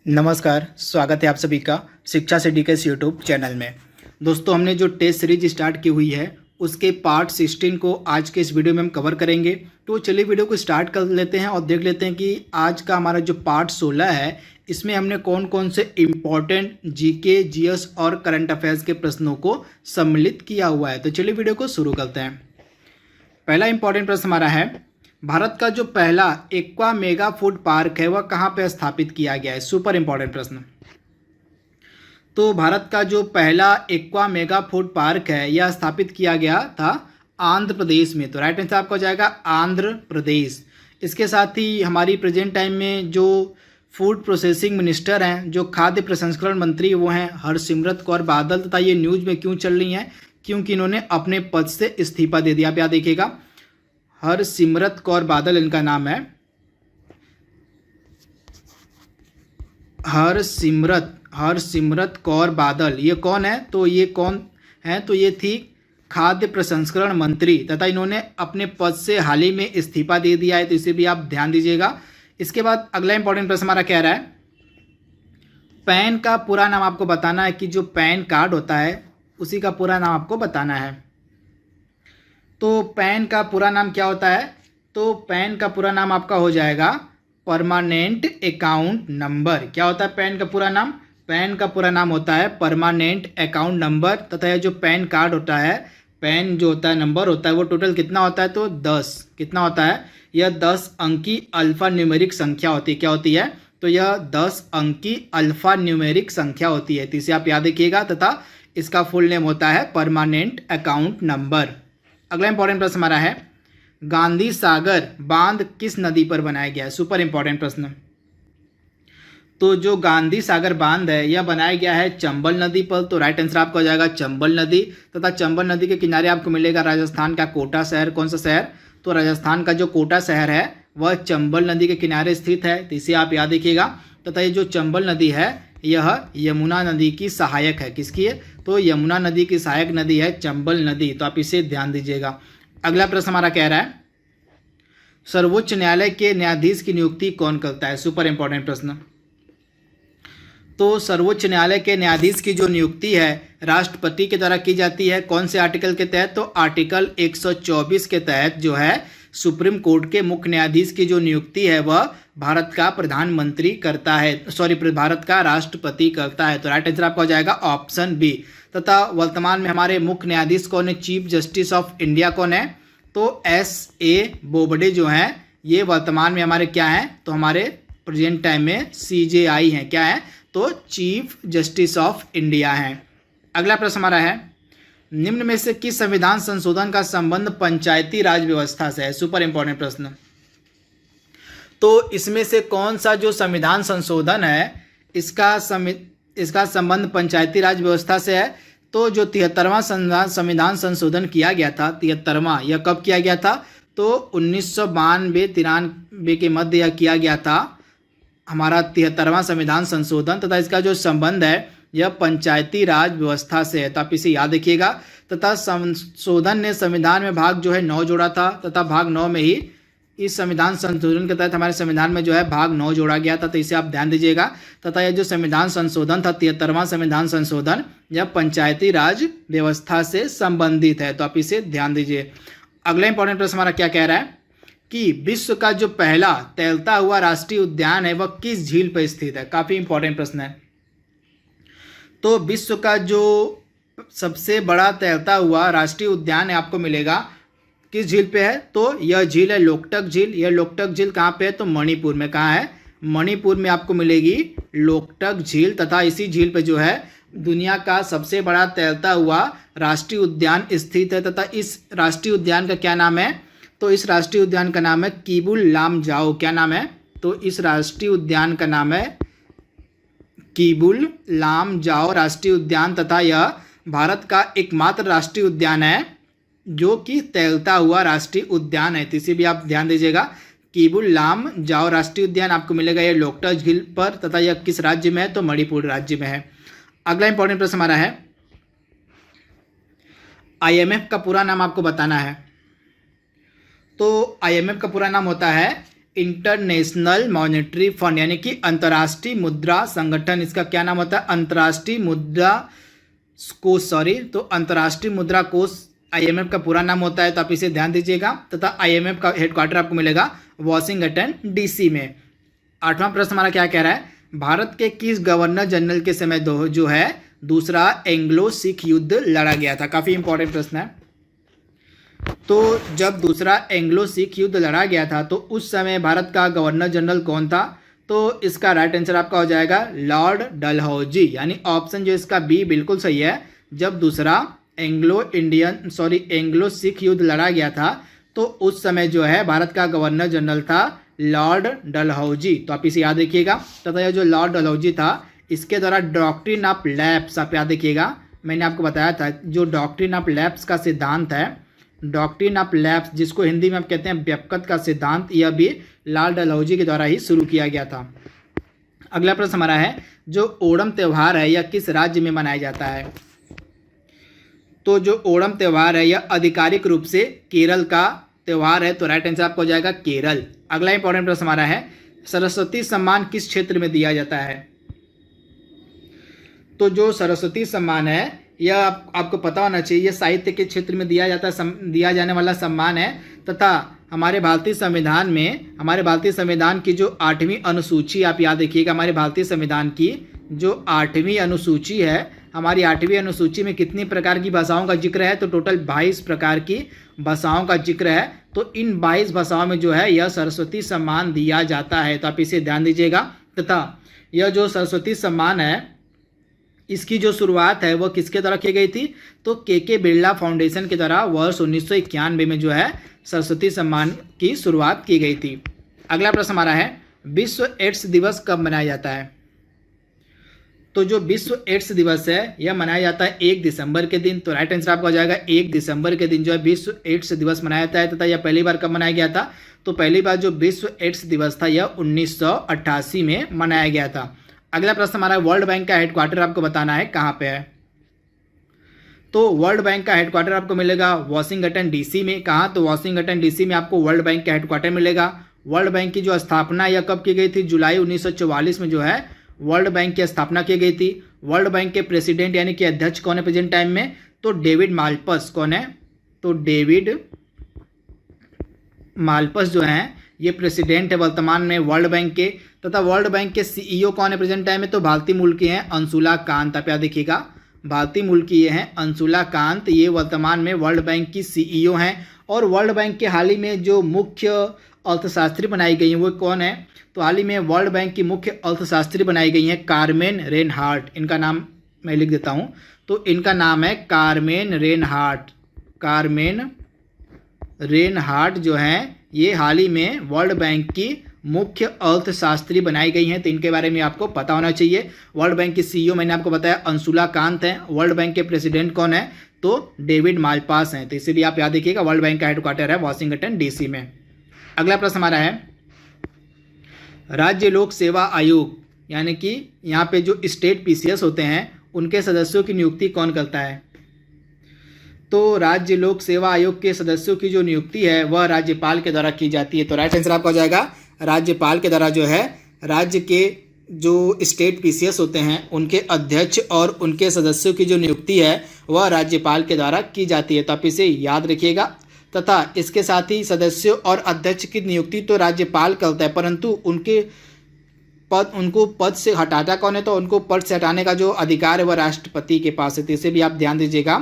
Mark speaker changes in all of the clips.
Speaker 1: नमस्कार, स्वागत है आप सभी का शिक्षा से डीकेएस यूट्यूब चैनल में। दोस्तों, हमने जो टेस्ट सीरीज स्टार्ट की हुई है उसके पार्ट 16 को आज के इस वीडियो में हम कवर करेंगे। तो चलिए वीडियो को स्टार्ट कर लेते हैं और देख लेते हैं कि आज का हमारा जो पार्ट 16 है इसमें हमने कौन कौन से इम्पॉर्टेंट जीके, जीएस और करंट अफेयर्स के प्रश्नों को सम्मिलित किया हुआ है। तो चलिए वीडियो को शुरू करते हैं। पहला इंपॉर्टेंट प्रश्न हमारा है, भारत का जो पहला एक्वा मेगा फूड पार्क है वह कहाँ पे स्थापित किया गया है। सुपर इंपॉर्टेंट प्रश्न। तो भारत का जो पहला एक्वा मेगा फूड पार्क है यह स्थापित किया गया था आंध्र प्रदेश में। तो राइट आंसर आपका हो जाएगा आंध्र प्रदेश। इसके साथ ही हमारी प्रेजेंट टाइम में जो फूड प्रोसेसिंग मिनिस्टर हैं, जो खाद्य प्रसंस्करण मंत्री, वो हैं हरसिमरत कौर बादल। तथा ये न्यूज़ में क्यों चल रही हैं, क्योंकि इन्होंने अपने पद से इस्तीफा दे दिया। आप यहाँ देखिएगा, हरसिमरत कौर बादल इनका नाम है। हरसिमरत कौर बादल ये कौन है? तो ये कौन है? तो ये थी खाद्य प्रसंस्करण मंत्री तथा इन्होंने अपने पद से हाल ही में इस्तीफा दे दिया है। तो इसे भी आप ध्यान दीजिएगा। इसके बाद अगला इंपॉर्टेंट प्रश्न हमारा कह रहा है, पैन का पूरा नाम आपको बताना है कि जो पैन कार्ड होता है उसी का पूरा नाम आपको बताना है। तो पैन का पूरा नाम क्या होता है? तो पैन का पूरा नाम आपका हो जाएगा परमानेंट अकाउंट नंबर। क्या होता है पैन का पूरा नाम? पैन का पूरा नाम होता है परमानेंट अकाउंट नंबर। तथा यह जो पैन कार्ड होता है, पैन जो होता है, नंबर होता है, वो टोटल कितना होता है? तो 10। कितना होता है? यह 10 अंकी अल्फा न्यूमेरिक संख्या होती है। क्या होती है? तो यह 10 अंकी अल्फा न्यूमेरिक संख्या होती है। तो इसे आप याद रखिएगा। तथा इसका फुल नेम होता है परमानेंट अकाउंट नंबर। अगला इंपॉर्टेंट प्रश्न हमारा है, गांधी सागर बांध किस नदी पर बनाया गया है? सुपर इंपॉर्टेंट प्रश्न। तो जो गांधी सागर बांध है यह बनाया गया है चंबल नदी पर। तो राइट आंसर आपका हो जाएगा चंबल नदी। तथा चंबल नदी के किनारे आपको मिलेगा राजस्थान का कोटा शहर। कौन सा शहर? तो राजस्थान का जो कोटा शहर है वह चंबल नदी के किनारे स्थित है। तो इसे आप याद रखिएगा। तथा ये जो चंबल नदी है यह यमुना नदी की सहायक है। किसकी है? तो यमुना नदी की सहायक नदी है चंबल नदी। तो आप इसे ध्यान दीजिएगा। अगला प्रश्न हमारा कह रहा है, सर्वोच्च न्यायालय के न्यायाधीश की नियुक्ति कौन करता है? सुपर इंपॉर्टेंट प्रश्न। तो सर्वोच्च न्यायालय के न्यायाधीश की जो नियुक्ति है राष्ट्रपति के द्वारा की जाती है। कौन से आर्टिकल के तहत? तो आर्टिकल 124 के तहत जो है सुप्रीम कोर्ट के मुख्य न्यायाधीश की जो नियुक्ति है वह भारत का प्रधानमंत्री करता है, भारत का राष्ट्रपति करता है। तो राइट आंसर आपका हो जाएगा ऑप्शन बी। तथा वर्तमान में हमारे मुख्य न्यायाधीश कौन है? चीफ जस्टिस ऑफ इंडिया कौन है? तो एस.ए. बोबडे जो हैं ये वर्तमान में हमारे क्या हैं? तो हमारे प्रेजेंट टाइम में CJI हैं। क्या है? तो चीफ जस्टिस ऑफ इंडिया हैं। अगला प्रश्न हमारा है, निम्न में से किस संविधान संशोधन का संबंध पंचायती राज व्यवस्था से है? सुपर इंपॉर्टेंट प्रश्न। तो इसमें से कौन सा जो संविधान संशोधन है इसका संबंध पंचायती राज व्यवस्था से है? तो जो 73वां संविधान संशोधन किया गया था, 73वां, यह कब किया गया था? तो 1992-93 के मध्य यह किया गया था हमारा 73वां संविधान संशोधन। तथा इसका जो संबंध है यह पंचायती राज व्यवस्था से है। तो आप इसे याद रखिएगा। तथा संशोधन ने संविधान में भाग जो है 9 जोड़ा था। तथा भाग 9 में ही इस संविधान संशोधन के तहत हमारे संविधान में जो है भाग 9 जोड़ा गया था। तो इसे आप ध्यान दीजिएगा। तथा यह जो संविधान संशोधन था 73वां संविधान संशोधन, यह पंचायती राज व्यवस्था से संबंधित है। तो आप इसे ध्यान दीजिए। अगला इंपॉर्टेंट प्रश्न हमारा क्या कह रहा है कि विश्व का जो पहला तैरता हुआ राष्ट्रीय उद्यान है वह किस झील पर स्थित है? काफी इंपॉर्टेंट प्रश्न है। तो विश्व का जो सबसे बड़ा तैरता हुआ राष्ट्रीय उद्यान है आपको मिलेगा किस झील पे है? तो यह झील है लोकटक झील। यह लोकटक झील कहाँ पे है? तो मणिपुर में। कहाँ है? मणिपुर में आपको मिलेगी लोकटक झील। तथा इसी झील पे जो है दुनिया का सबसे बड़ा तैरता हुआ राष्ट्रीय उद्यान स्थित है। तथा इस राष्ट्रीय उद्यान का क्या नाम है? तो इस राष्ट्रीय उद्यान का नाम है कीबुल लामजाओ। क्या नाम है? तो इस राष्ट्रीय उद्यान का नाम है कीबुल लामजाओ राष्ट्रीय उद्यान। तथा यह भारत का एकमात्र राष्ट्रीय उद्यान है जो कि तैरता हुआ राष्ट्रीय उद्यान है। तो इसे भी आप ध्यान दीजिएगा। कीबुल लामजाओ राष्ट्रीय उद्यान आपको मिलेगा यह लोकटक झील पर। तथा यह किस राज्य में है? तो मणिपुर राज्य में है। अगला इंपॉर्टेंट प्रश्न हमारा है, IMF का पूरा नाम आपको बताना है। तो IMF का पूरा नाम होता है इंटरनेशनल मॉनेटरी फंड यानी कि अंतर्राष्ट्रीय मुद्रा संगठन, इसका क्या नाम होता है? अंतर्राष्ट्रीय मुद्रा कोष, तो अंतर्राष्ट्रीय मुद्रा कोष IMF का पूरा नाम होता है, तो आप इसे ध्यान दीजिएगा। तथा IMF का हेडक्वार्टर आपको मिलेगा वॉशिंगटन DC में। 8वां प्रश्न हमारा क्या कह रहा है? भारत के किस गवर्नर जनरल के समय जो है दूसरा एंग्लो सिख युद्ध लड़ा गया था? काफ़ी इंपॉर्टेंट प्रश्न है। तो जब दूसरा एंग्लो सिख युद्ध लड़ा गया था तो उस समय भारत का गवर्नर जनरल कौन था? तो इसका राइट आंसर आपका हो जाएगा लॉर्ड डलहौजी, यानी ऑप्शन जो इसका बी बिल्कुल सही है। जब दूसरा एंग्लो सिख युद्ध लड़ा गया था तो उस समय जो है भारत का गवर्नर जनरल था लॉर्ड डलहौजी, तो आप इसे याद रखिएगा। तथा यह जो लॉर्ड डलहौजी था इसके द्वारा डॉक्ट्रिन ऑफ लैप्स, आप याद रखिएगा, मैंने आपको बताया था जो डॉक्ट्रिन ऑफ लैप्स का सिद्धांत है, डॉक्ट्रिन ऑफ लैप्स जिसको हिंदी में आप कहते हैं व्यपकत का सिद्धांत, यह भी लॉर्ड डलहौजी के द्वारा ही शुरू किया गया था। अगला प्रश्न हमारा है जो ओणम त्यौहार है यह किस राज्य में मनाया जाता है? तो जो ओणम त्यौहार है यह आधिकारिक रूप से केरल का त्यौहार है, तो राइट आंसर आपको हो जाएगा केरल। अगला इंपॉर्टेंट प्रश्न हमारा है सरस्वती सम्मान किस क्षेत्र में दिया जाता है? तो जो सरस्वती सम्मान है यह आपको पता होना चाहिए, यह साहित्य के क्षेत्र में दिया जाने वाला सम्मान है। तथा हमारे भारतीय संविधान की जो 8वीं अनुसूची, आप याद रखिएगा, हमारे भारतीय संविधान की जो 8वीं अनुसूची है, हमारी 8वीं अनुसूची में कितनी प्रकार की भाषाओं का जिक्र है? तो टोटल 22 प्रकार की भाषाओं का जिक्र है। तो इन 22 भाषाओं में जो है यह सरस्वती सम्मान दिया जाता है, तो आप इसे ध्यान दीजिएगा। तथा यह जो सरस्वती सम्मान है इसकी जो शुरुआत है वह किसके द्वारा की गई थी? तो के बिरला फाउंडेशन के द्वारा वर्ष 1991 में जो है सरस्वती सम्मान की शुरुआत की गई थी। अगला प्रश्न हमारा है विश्व एड्स दिवस कब मनाया जाता है? तो जो विश्व एड्स दिवस है यह मनाया जाता है 1 दिसंबर के दिन, तो राइट आंसर आपका हो जाएगा 1 दिसंबर के दिन जो है विश्व एड्स दिवस मनाया जाता है। तथा यह पहली बार कब मनाया गया था? तो पहली बार जो विश्व एड्स दिवस था यह 1988 में मनाया गया था। अगला प्रश्न हमारा वर्ल्ड बैंक का हेडक्वार्टर आपको बताना है कहाँ पे है? तो वर्ल्ड बैंक का हेडक्वार्टर आपको मिलेगा वॉशिंगटन DC में। कहाँ? तो वॉशिंगटन DC में आपको वर्ल्ड बैंक का हेडक्वार्टर मिलेगा। वर्ल्ड बैंक की जो स्थापना यह कब की गई थी? जुलाई 1944 में जो है वर्ल्ड बैंक की स्थापना की गई थी। वर्ल्ड बैंक के प्रेसिडेंट यानी कि अध्यक्ष कौन है प्रेजेंट टाइम में? तो डेविड माल्पस। कौन है? तो डेविड माल्पस जो हैं ये प्रेसिडेंट है वर्तमान में वर्ल्ड बैंक के। तथा वर्ल्ड बैंक के CEO कौन है प्रेजेंट टाइम में? तो भारतीय मूल की हैं अंशुला कांत। आप याद देखिएगा, भारतीय मूल की ये हैं अंशुला कांत, ये वर्तमान में वर्ल्ड बैंक की CEO हैं। और वर्ल्ड बैंक के हाल ही में जो मुख्य अर्थशास्त्री बनाई गई हैं वो कौन है? तो हाल ही में वर्ल्ड बैंक की मुख्य अर्थशास्त्री बनाई गई हैं कार्मेन रेनहार्ट। इनका नाम मैं लिख देता हूँ, तो इनका नाम है कार्मेन रेनहार्ट। कार्मेन रेनहार्ट जो हैं ये हाल ही में वर्ल्ड बैंक की मुख्य अर्थशास्त्री बनाई गई हैं, तो इनके बारे में आपको पता होना चाहिए। वर्ल्ड बैंक की CEO मैंने आपको बताया अंशुला कांत हैं। वर्ल्ड बैंक के प्रेसिडेंट कौन है? तो डेविड माल्पास हैं। तो इसीलिए आप याद रखिएगा वर्ल्ड बैंक का हेडक्वार्टर है वॉशिंगटन DC में। अगला प्रश्न हमारा है राज्य लोक सेवा आयोग यानी कि यहाँ पे जो स्टेट PCS होते हैं उनके सदस्यों की नियुक्ति कौन करता है? तो राज्य लोक सेवा आयोग के सदस्यों की जो नियुक्ति है वह राज्यपाल के द्वारा की जाती है, तो राइट आंसर आपका हो जाएगा राज्यपाल के द्वारा जो है राज्य के जो स्टेट PCS होते हैं उनके अध्यक्ष और उनके सदस्यों की जो नियुक्ति है वह राज्यपाल के द्वारा की जाती है, तो आप इसे याद रखिएगा। तथा इसके साथ ही सदस्यों और अध्यक्ष की नियुक्ति तो राज्यपाल करता है, परंतु उनको पद से हटाता कौन है? तो उनको पद से हटाने का जो अधिकार है वह राष्ट्रपति के पास है, तो इसे भी आप ध्यान दीजिएगा।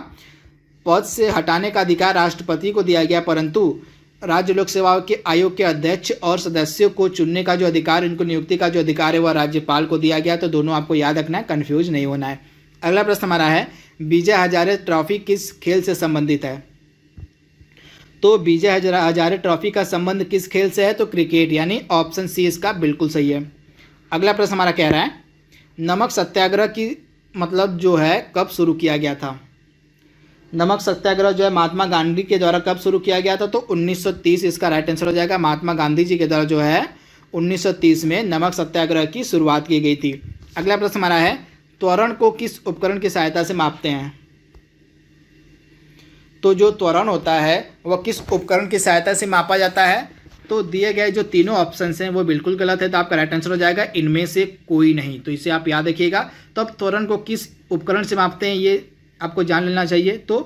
Speaker 1: पद से हटाने का अधिकार राष्ट्रपति को दिया गया, परंतु राज्य लोक सेवा के आयोग के अध्यक्ष और सदस्यों को चुनने का जो अधिकार, इनको नियुक्ति का जो अधिकार है वह राज्यपाल को दिया गया। तो दोनों आपको याद रखना है, कंफ्यूज नहीं होना है। अगला प्रश्न हमारा है विजय हजारे ट्रॉफी किस खेल से संबंधित है? तो विजय हजारे ट्रॉफी का संबंध किस खेल से है? तो क्रिकेट, यानी ऑप्शन सी इसका बिल्कुल सही है। अगला प्रश्न हमारा कह रहा है नमक सत्याग्रह की मतलब जो है कब शुरू किया गया था? नमक सत्याग्रह जो है महात्मा गांधी के द्वारा कब शुरू किया गया था? तो 1930 इसका राइट आंसर हो जाएगा। महात्मा गांधी जी के द्वारा जो है 1930 में नमक सत्याग्रह की शुरुआत की गई थी। अगला प्रश्न हमारा है त्वरण को किस उपकरण की सहायता से मापते हैं? तो जो त्वरण होता है वह किस उपकरण की सहायता से मापा जाता है? तो दिए गए जो तीनों ऑप्शन हैं वो बिल्कुल गलत है, तो आपका राइट आंसर हो जाएगा इनमें से कोई नहीं। तो इसे आप याद रखिएगा। तो अब त्वरण को किस उपकरण से मापते हैं ये आपको जान लेना चाहिए। तो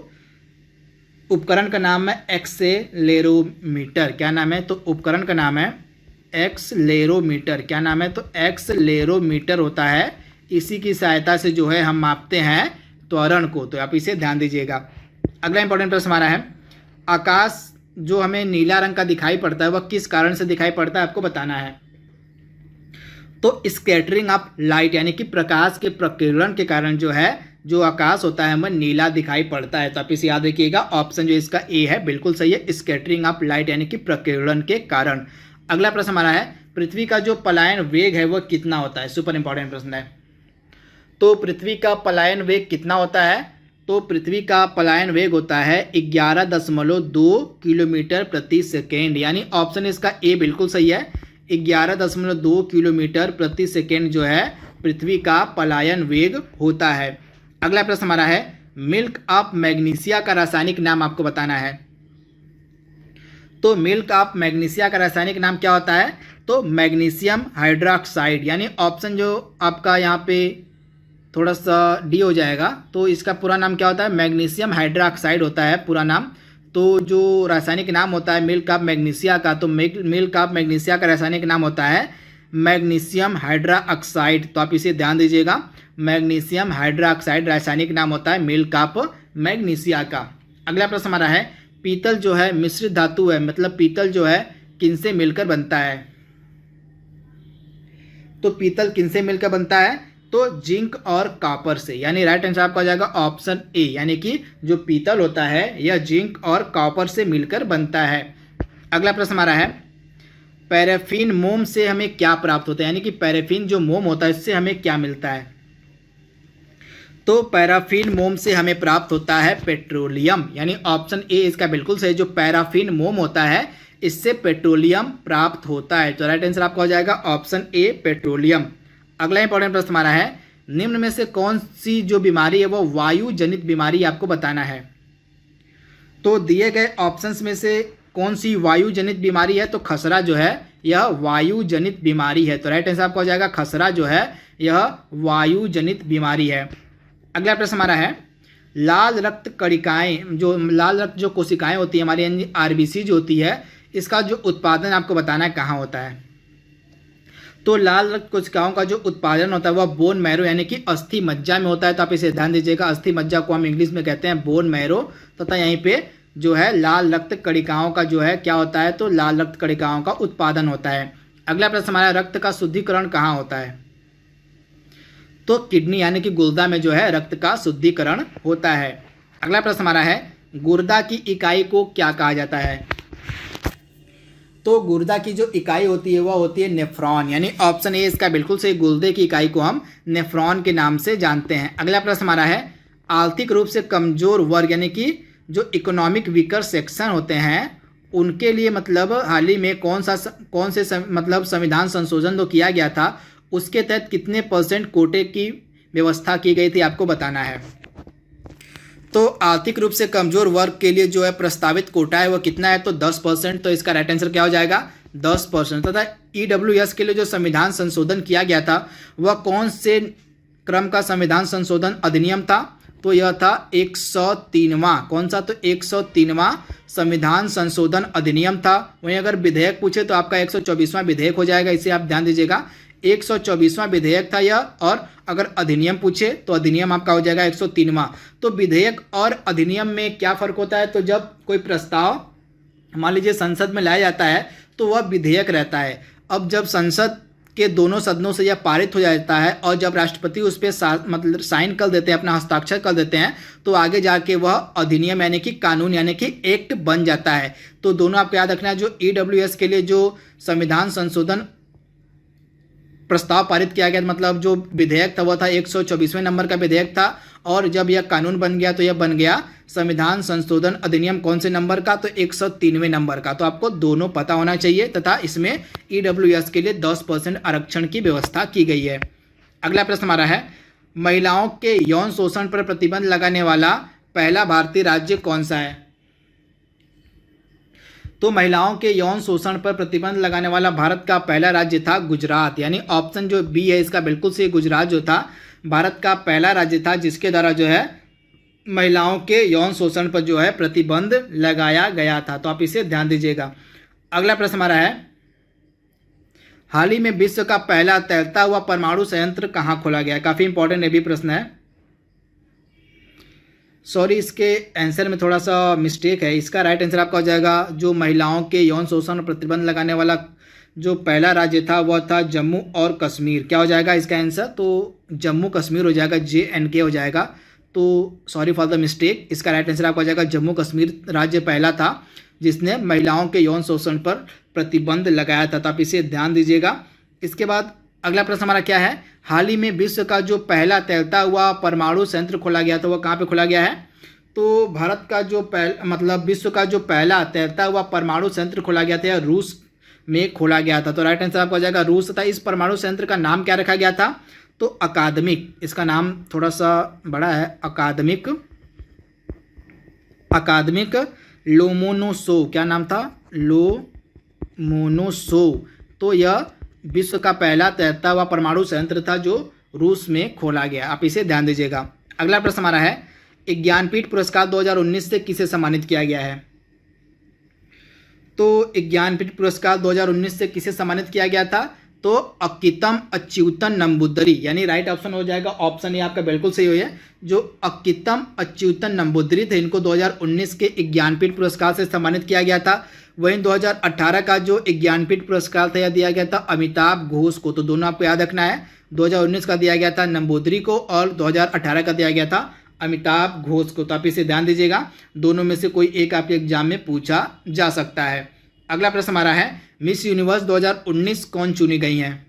Speaker 1: उपकरण का नाम है एक्सेलेरोमीटर। क्या नाम है? तो उपकरण का नाम है एक्सेलेरोमीटर। क्या नाम है? तो एक्सेलेरोमीटर होता है। इसी की सहायता से जो है हम मापते हैं त्वरण को। तो आप इसे ध्यान दीजिएगा। अगला इंपॉर्टेंट प्रश्न हमारा है, आकाश जो हमें नीला रंग का दिखाई पड़ता है वह किस कारण से दिखाई पड़ता है, आपको बताना है। तो स्कैटरिंग ऑफ लाइट यानी कि प्रकाश के प्रकीर्णन के कारण जो है जो आकाश होता है हमें नीला दिखाई पड़ता है। तो आप इसे याद रखिएगा। ऑप्शन जो इसका ए है बिल्कुल सही है, स्कैटरिंग ऑफ लाइट यानी कि प्रकीर्णन के कारण। अगला प्रश्न हमारा है, पृथ्वी का जो पलायन वेग है वह कितना होता है। सुपर इंपॉर्टेंट प्रश्न है। तो पृथ्वी का पलायन वेग कितना होता है? तो पृथ्वी का पलायन वेग होता है 11.2 किलोमीटर प्रति सेकेंड। यानी ऑप्शन इसका ए बिल्कुल सही है। 11.2 किलोमीटर प्रति सेकेंड जो है पृथ्वी का पलायन वेग होता है। अगला प्रश्न हमारा है, मिल्क ऑफ मैग्नीशिया का रासायनिक नाम आपको बताना है। तो मिल्क ऑफ मैग्नीशिया का रासायनिक नाम क्या होता है? तो मैग्नीशियम हाइड्रोक्साइड। यानी ऑप्शन जो आपका यहाँ पे थोड़ा सा डी हो जाएगा। तो इसका पूरा नाम क्या होता है? मैग्नीशियम हाइड्रोक्साइड होता है पूरा नाम। तो जो रासायनिक नाम होता है मिल्क ऑफ मैग्नीशिया का, तो मिल्क ऑफ मैग्नीशिया का रासायनिक नाम होता है मैग्नीशियम हाइड्रोक्साइड। तो आप इसे ध्यान दीजिएगा। मैग्नीशियम हाइड्रोक्साइड रासायनिक नाम होता है मिल्क ऑफ मैग्नीशिया का। अगला प्रश्न हमारा है, पीतल जो है मिश्रित धातु है, मतलब पीतल जो है किनसे मिलकर बनता है? तो पीतल किनसे मिलकर बनता है? तो जिंक और कॉपर से। यानी राइट आंसर आपका हो जाएगा ऑप्शन ए, यानी कि जो पीतल होता है यह जिंक और कॉपर से मिलकर बनता है। अगला प्रश्न हमारा है, पैराफिन मोम से हमें क्या प्राप्त होता है? यानी कि पैराफिन जो मोम होता है इससे हमें क्या मिलता है? तो पैराफिन मोम से हमें प्राप्त होता है पेट्रोलियम। यानी ऑप्शन ए इसका बिल्कुल सही। जो पैराफिन मोम होता है इससे पेट्रोलियम प्राप्त होता है। तो राइट आंसर आपका हो जाएगा ऑप्शन ए पेट्रोलियम। अगला इंपॉर्टेंट प्रश्न हमारा है, निम्न में से कौन सी जो बीमारी है वो वायु जनित बीमारी आपको बताना है। तो दिए गए ऑप्शंस में से कौन सी वायु जनित बीमारी है? तो खसरा जो है यह वायु जनित बीमारी है। तो राइट आंसर आपका हो जाएगा खसरा जो है यह वायु जनित बीमारी है। अगला प्रश्न हमारा है, लाल रक्त कणिकाएं लाल रक्त जो कोशिकाएं होती है हमारी यानी आरबीसी जो होती है, इसका जो उत्पादन आपको बताना है कहाँ होता है। तो लाल रक्त कोशिकाओं का जो उत्पादन होता है वह बोन मैरो यानी कि अस्थि मज्जा में होता है। तो आप इसे ध्यान दीजिएगा। अस्थि मज्जा को हम इंग्लिश में कहते हैं बोन मैरो, तथा यहीं पे जो है लाल रक्त कणिकाओं का जो है क्या होता है? तो लाल रक्त कणिकाओं का उत्पादन होता है। अगला प्रश्न हमारा, रक्त का शुद्धिकरण कहाँ होता है? तो किडनी यानी कि गुर्दा में जो है रक्त का शुद्धिकरण होता है। अगला प्रश्न हमारा है, गुर्दा की इकाई को क्या कहा जाता है? तो गुर्दा की जो इकाई होती है वह होती है नेफ्रॉन। यानी ऑप्शन ए इसका बिल्कुल सही। गुर्दे की इकाई को हम नेफ्रॉन के नाम से जानते हैं। अगला प्रश्न हमारा है, आर्थिक रूप से कमजोर वर्ग यानी कि जो इकोनॉमिक वीकर सेक्शन होते हैं उनके लिए मतलब हाल ही में कौन से मतलब संविधान संशोधन जो किया गया था उसके तहत कितने % कोटे की व्यवस्था की गई थी आपको बताना है। तो आर्थिक रूप से कमजोर वर्ग के लिए जो है प्रस्तावित कोटा है वह कितना है? तो 10%। तो इसका राइट आंसर क्या हो जाएगा? 10%। तथा ईडब्ल्यूएस के लिए जो संविधान संशोधन किया गया था वह कौन से क्रम का संविधान संशोधन अधिनियम था? तो यह था 103वां। कौन सा? तो 103वां संविधान संशोधन अधिनियम था। वहीं अगर विधेयक पूछे तो आपका 124वां विधेयक हो जाएगा। इसे आप ध्यान दीजिएगा। 124वां विधेयक था यह, और अगर अधिनियम पूछे तो अधिनियम आपका हो जाएगा 103वां। तो विधेयक और अधिनियम में क्या फ़र्क होता है? तो जब कोई प्रस्ताव मान लीजिए संसद में लाया जाता है तो वह विधेयक रहता है। अब जब संसद के दोनों सदनों से यह पारित हो जाता है और जब राष्ट्रपति उस पर मतलब साइन कर देते हैं, अपना हस्ताक्षर कर देते हैं, तो आगे जाके वह अधिनियम यानी कि कानून यानी कि एक्ट बन जाता है। तो दोनों आपको याद रखना है। जो ईडब्ल्यूएस के लिए जो संविधान संशोधन प्रस्ताव पारित किया गया मतलब जो विधेयक था वह था 124वें नंबर का विधेयक था, और जब यह कानून बन गया तो यह बन गया संविधान संशोधन अधिनियम कौन से नंबर का? तो 103वें नंबर का। तो आपको दोनों पता होना चाहिए। तथा इसमें ईडब्ल्यूएस के लिए 10% आरक्षण की व्यवस्था की गई है। अगला प्रश्न हमारा है, महिलाओं के यौन शोषण पर प्रतिबंध लगाने वाला पहला भारतीय राज्य कौन सा है? तो महिलाओं के यौन शोषण पर प्रतिबंध लगाने वाला भारत का पहला राज्य था गुजरात, यानी ऑप्शन जो बी है इसका बिल्कुल सही, गुजरात जो था भारत का पहला राज्य था जिसके द्वारा जो है महिलाओं के यौन शोषण पर जो है प्रतिबंध लगाया गया था। तो आप इसे ध्यान दीजिएगा। अगला प्रश्न हमारा है, हाल ही में विश्व का पहला तैरता हुआ परमाणु संयंत्र कहाँ खोला गया है? काफी इंपॉर्टेंट ये भी प्रश्न है। सॉरी, इसके आंसर में थोड़ा सा मिस्टेक है। इसका राइट आंसर आपका हो जाएगा जो महिलाओं के यौन शोषण पर प्रतिबंध लगाने वाला जो पहला राज्य था वह था जम्मू और कश्मीर। क्या हो जाएगा इसका आंसर? तो जम्मू कश्मीर हो जाएगा, JNK हो जाएगा। तो सॉरी फॉर द मिस्टेक, इसका राइट आंसर आपका हो जाएगा जम्मू कश्मीर राज्य पहला था जिसने महिलाओं के यौन शोषण पर प्रतिबंध लगाया था। तो आप इसे ध्यान दीजिएगा। इसके बाद अगला प्रश्न हमारा क्या है, हाल ही में विश्व का जो पहला तैरता हुआ परमाणु संयंत्र खोला गया था वह कहाँ पे खोला गया है? तो भारत का जो विश्व का जो पहला तैरता हुआ परमाणु संयंत्र खोला गया था रूस में खोला गया था। तो राइट आंसर आपका हो जाएगा रूस था। इस परमाणु संयंत्र का नाम क्या रखा गया था? तो अकादमिक, इसका नाम थोड़ा सा बड़ा है, अकादमिक लोमोनोसोव। क्या नाम था? लोमोनोसोव। तो यह विश्व का पहला तैरता हुआ परमाणु संयंत्र था जो रूस में खोला गया। आप इसे ध्यान दीजिएगा। अगला प्रश्न हमारा है, ज्ञानपीठ पुरस्कार 2019 से किसे सम्मानित किया गया है? तो ज्ञानपीठ पुरस्कार 2019 से किसे सम्मानित किया गया था? तो अक्कीतम अच्युतन नंबूदरी, यानी राइट ऑप्शन हो जाएगा ऑप्शन ए आपका बिल्कुल सही है। जो अक्कीतम अच्युतन नंबूदरी थे इनको 2019 के ज्ञानपीठ पुरस्कार से सम्मानित किया गया था। वहीं 2018 का जो ज्ञानपीठ पुरस्कार था यह दिया गया था अमिताभ घोष को। तो दोनों आपको याद रखना है, 2019 का दिया गया था नंबूदरी को और 2018 का दिया गया था अमिताभ घोष को। तो आप इसे ध्यान दीजिएगा, दोनों में से कोई एक आपके एग्जाम में पूछा जा सकता है। अगला प्रश्न हमारा है, मिस यूनिवर्स 2019 कौन चुनी गई हैं?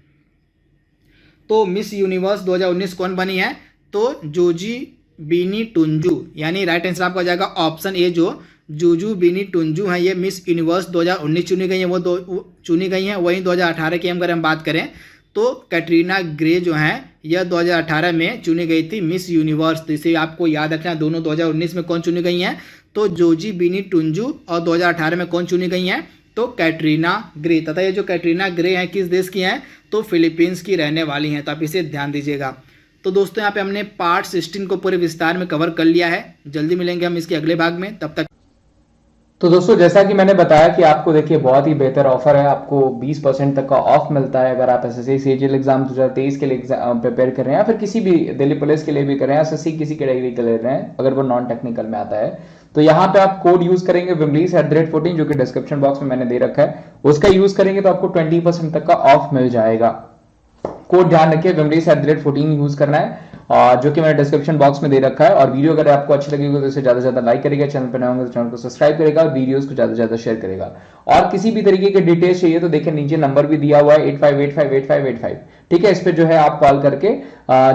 Speaker 1: तो मिस यूनिवर्स 2019 कौन बनी है? तो जोजी बीनी टुंजू, यानी राइट आंसर आपका हो जाएगा ऑप्शन ए, जो जूजू बीनी टुंजू हैं ये मिस यूनिवर्स 2019 चुनी गई हैं, वो चुनी गई हैं। वहीं 2018 की अगर हम बात करें तो कैटरीना ग्रे जो हैं यह 2018 में चुनी गई थी मिस यूनिवर्स। तो इसे आपको याद रखना, दोनों 2019 में कौन चुनी गई हैं? तो जोजी बीनी टुंजू। और 2018 में कौन चुनी गई हैं? तो कैटरीना ग्रे। तथा ये जो कैटरीना ग्रे हैं किस देश की हैं? तो फिलीपींस की रहने वाली हैं। तो आप इसे ध्यान दीजिएगा। तो दोस्तों यहाँ पे हमने पार्ट 16 को पूरे विस्तार में कवर कर लिया है। जल्दी मिलेंगे हम इसके अगले भाग में, तब तक।
Speaker 2: तो दोस्तों जैसा कि मैंने बताया कि आपको देखिए बहुत ही बेहतर ऑफर है, आपको 20% तक का ऑफ मिलता है अगर आप एसएससी सीजीएल एग्जाम 2023 के लिए प्रिपेयर कर रहे हैं या फिर किसी भी दिल्ली पुलिस के लिए भी कर रहे हैं, एसएससी किसी कैटेगरी के ले रहे हैं अगर वो नॉन टेक्निकल में आता है। तो यहाँ पे आप कोड यूज करेंगे wimleys@14 जो कि डिस्क्रिप्शन बॉक्स में मैंने दे रखा है, उसका यूज करेंगे तो आपको 20% तक का ऑफ मिल जाएगा। कोड ध्यान रखिए wimleys@14 यूज करना है जो कि मैंने डिस्क्रिप्शन बॉक्स में दे रखा है। और वीडियो अगर आपको अच्छी लगेगी तो इसे ज्यादा से ज्यादा लाइक करेगा, चैनल पर नए होंगे तो चैनल को सब्सक्राइब करेगा और वीडियोस को ज्यादा से ज्यादा शेयर करेगा। और किसी भी तरीके के डिटेल्स चाहिए तो देखिए नीचे नंबर भी दिया हुआ है 85858585, ठीक है। इस पे जो है आप कॉल करके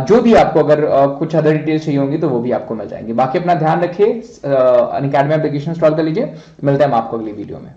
Speaker 2: जो भी आपको अगर कुछ अदर डिटेल्स चाहिए होंगी तो वो भी आपको मिल जाएंगे। बाकी अपना ध्यान रखिए, अनअकैडमी एप्लीकेशन इंस्टॉल कर लीजिए। मिलते हैं हम आपको अगली वीडियो में।